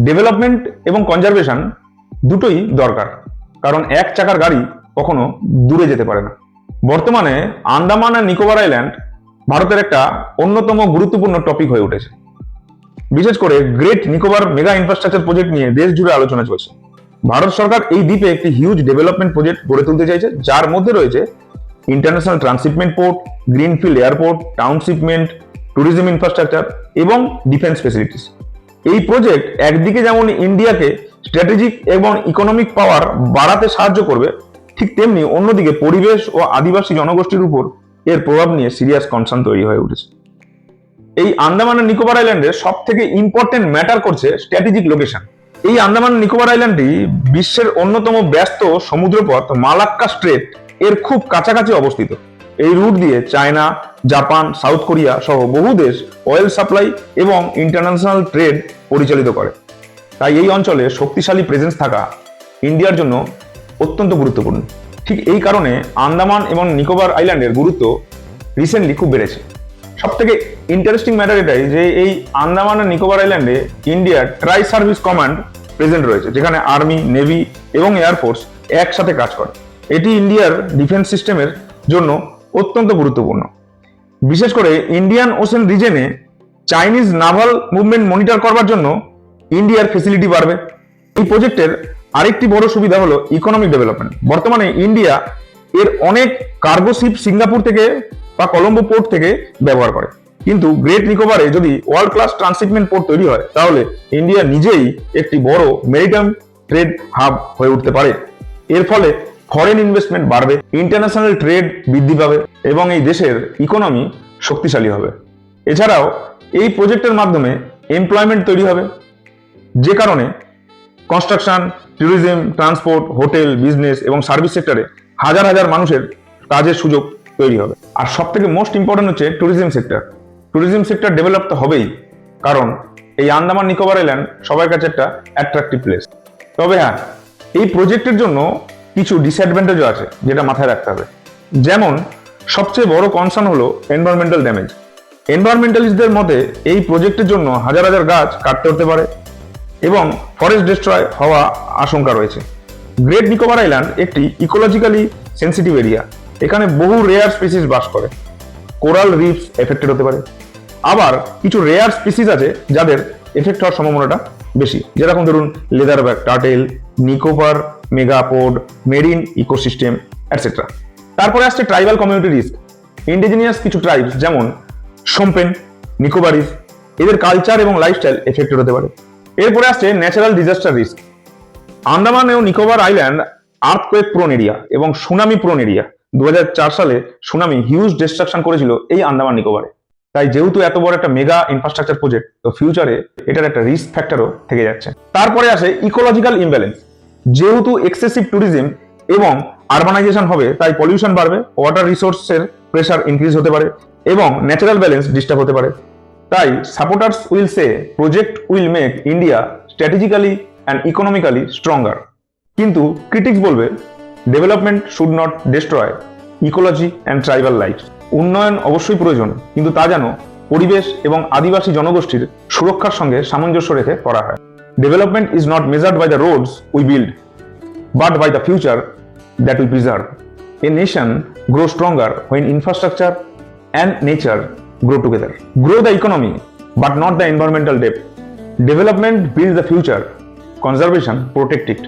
Development এবং conservation দুটোই দরকার, কারণ এক চাকার গাড়ি কখনো দূরে যেতে পারে না। বর্তমানে আন্দামান আর নিকোবর আইল্যান্ড ভারতের একটা অন্যতম গুরুত্বপূর্ণ টপিক হয়ে উঠেছে। বিশেষ করে great Nicobar mega infrastructure project নিয়ে দেশ জুড়ে আলোচনা চলছে। ভারত সরকার এই দ্বীপে একটি হিউজ ডেভেলপমেন্ট প্রজেক্ট গড়ে তুলতে চাইছে, যার মধ্যে রয়েছে international transshipment port, greenfield airport, townshipment, tourism infrastructure এবং ডিফেন্স ফেসিলিটিস। এই প্রজেক্ট একদিকে যেমন ইন্ডিয়াকে স্ট্র্যাটেজিক এবং ইকোনমিক পাওয়ার বাড়াতে সাহায্য করবে, ঠিক তেমনি অন্যদিকে পরিবেশ ও আদিবাসী জনগোষ্ঠীর উপর এর প্রভাব নিয়ে সিরিয়াস কনসার্ন তৈরি হয়ে উঠেছে। এই আন্দামান আর নিকোবর আইল্যান্ডের সব থেকে ইম্পর্টেন্ট ম্যাটার করছে স্ট্র্যাটেজিক লোকেশন। এই আন্দামান নিকোবর আইল্যান্ডটি বিশ্বের অন্যতম ব্যস্ত সমুদ্রপথ মালাক্কা স্ট্রেট এর খুব কাছাকাছি অবস্থিত। এই রুট দিয়ে চায়না, জাপান, সাউথ কোরিয়া সহ বহু দেশ অয়েল সাপ্লাই এবং ইন্টারন্যাশনাল ট্রেড পরিচালিত করে। তাই এই অঞ্চলে শক্তিশালী প্রেজেন্স থাকা ইন্ডিয়ার জন্য অত্যন্ত গুরুত্বপূর্ণ। ঠিক এই কারণে আন্দামান এবং নিকোবর আইল্যান্ডের গুরুত্ব রিসেন্টলি খুব বেড়েছে। সব থেকে ইন্টারেস্টিং ম্যাটার এটাই যে এই আন্দামান আর নিকোবর আইল্যান্ডে ইন্ডিয়ার ট্রাই সার্ভিস কমান্ড প্রেজেন্ট রয়েছে, যেখানে আর্মি, নেভি এবং এয়ারফোর্স একসাথে কাজ করে। এটি ইন্ডিয়ার ডিফেন্স সিস্টেমের জন্য অত্যন্ত গুরুত্বপূর্ণ। বিশেষ করে ইন্ডিয়ান ওশেন রিজনে চাইনিজ নাভাল মুভমেন্ট মনিটর করবার জন্য ইন্ডিয়ার ফেসিলিটি বাড়বে। এই প্রজেক্টের আরেকটি বড় সুবিধা হলো ইকোনমিক ডেভেলপমেন্ট। বর্তমানে ইন্ডিয়া এর অনেক কার্গো শিপ সিঙ্গাপুর থেকে বা কলম্বো পোর্ট থেকে ব্যবহার করে, কিন্তু গ্রেট নিকোবরে যদি ওয়ার্ল্ড ক্লাস ট্রান্সশিপমেন্ট পোর্ট তৈরি হয়, তাহলে ইন্ডিয়া নিজেই একটি বড় মেরিটাইম ট্রেড হাব হয়ে উঠতে পারে। এর ফলে ফরেন ইনভেস্টমেন্ট বাড়বে, ইন্টারন্যাশনাল ট্রেড বৃদ্ধি পাবে এবং এই দেশের ইকোনমি শক্তিশালী হবে। এছাড়াও এই প্রজেক্টের মাধ্যমে এমপ্লয়মেন্ট তৈরি হবে, যে কারণে construction, tourism, transport, hotel, business এবং সার্ভিস সেক্টরে হাজার হাজার মানুষের কাজের সুযোগ তৈরি হবে। আর সব থেকে মোস্ট ইম্পর্টেন্ট হচ্ছে tourism sector. Tourism sector develop তো হবেই, কারণ এই আন্দামান নিকোবর আইল্যান্ড সবার কাছে একটা অ্যাট্রাকটিভ প্লেস। তবে হ্যাঁ, এই প্রজেক্টের জন্য কিছু ডিসঅ্যাডভান্টেজও আছে, যেটা মাথায় রাখতে হবে। যেমন সবচেয়ে বড় কনসার্ন হলো এনভায়রনমেন্টাল ড্যামেজ। এনভায়রনমেন্টালিস্টদের মতে এই প্রজেক্টের জন্য হাজার হাজার গাছ কাটতে হতে পারে এবং ফরেস্ট ডিস্ট্রয় হওয়া আশঙ্কা রয়েছে। গ্রেট নিকোবর আইল্যান্ড একটি ইকোলজিক্যালি সেন্সিটিভ এরিয়া। এখানে বহু রেয়ার স্পিসিস বাস করে। কোরাল রিফস এফেক্টেড হতে পারে। আবার কিছু রেয়ার স্পিসিস আছে যাদের এফেক্ট হওয়ার সম্ভাবনাটা বেশি, যেরকম ধরুন leatherback turtle, Nicobar megapode, marine ecosystem etcetera. তারপরে আসছে ট্রাইবাল কমিউনিটি রিস্ক। ইন্ডিজিনিয়াস কিছু ট্রাইবস যেমন শোম্পেন, নিকোবরিজ, এদের কালচার এবং লাইফস্টাইল এফেক্টেড হতে পারে। এরপরে আসছে ন্যাচারাল ডিজাস্টার রিস্ক। আন্দামান ও Nicobar island earthquake prone area এবং সুনামি প্রোন এরিয়া। 2004 সালে সুনামি হিউজ ডিস্ট্রাকশন করেছিল এই আন্দামান নিকোবরে। তাই যেহেতু এত বড় একটা মেগা ইনফ্রাস্ট্রাকচার প্রজেক্ট, তো ফিউচারে এটার একটা রিস্ক ফ্যাক্টরও থেকে যাচ্ছে। তারপরে আসে ইকোলজিক্যাল ইমব্যালেন্স। যেহেতু এক্সেসিভ ট্যুরিজম এবং আরবানাইজেশন হবে, তাই পলিউশন বাড়বে, ওয়াটার রিসোর্সের প্রেসার ইনক্রিজ হতে পারে এবং ন্যাচারাল ব্যালেন্স ডিস্টার্ব হতে পারে। তাই supporters will say project will make India strategically and economically stronger. কিন্তু ক্রিটিক্স বলবে development should not destroy ecology and tribal life. উন্নয়ন অবশ্যই প্রয়োজন, কিন্তু তা যেন পরিবেশ এবং আদিবাসী জনগোষ্ঠীর সুরক্ষার সঙ্গে সামঞ্জস্য রেখে করা হয়। Development is not measured by the roads we build, but by the future that we preserve. A nation grows stronger when infrastructure and nature grow together. Grow the economy, but not the environmental debt. Development builds the future. Conservation protect it.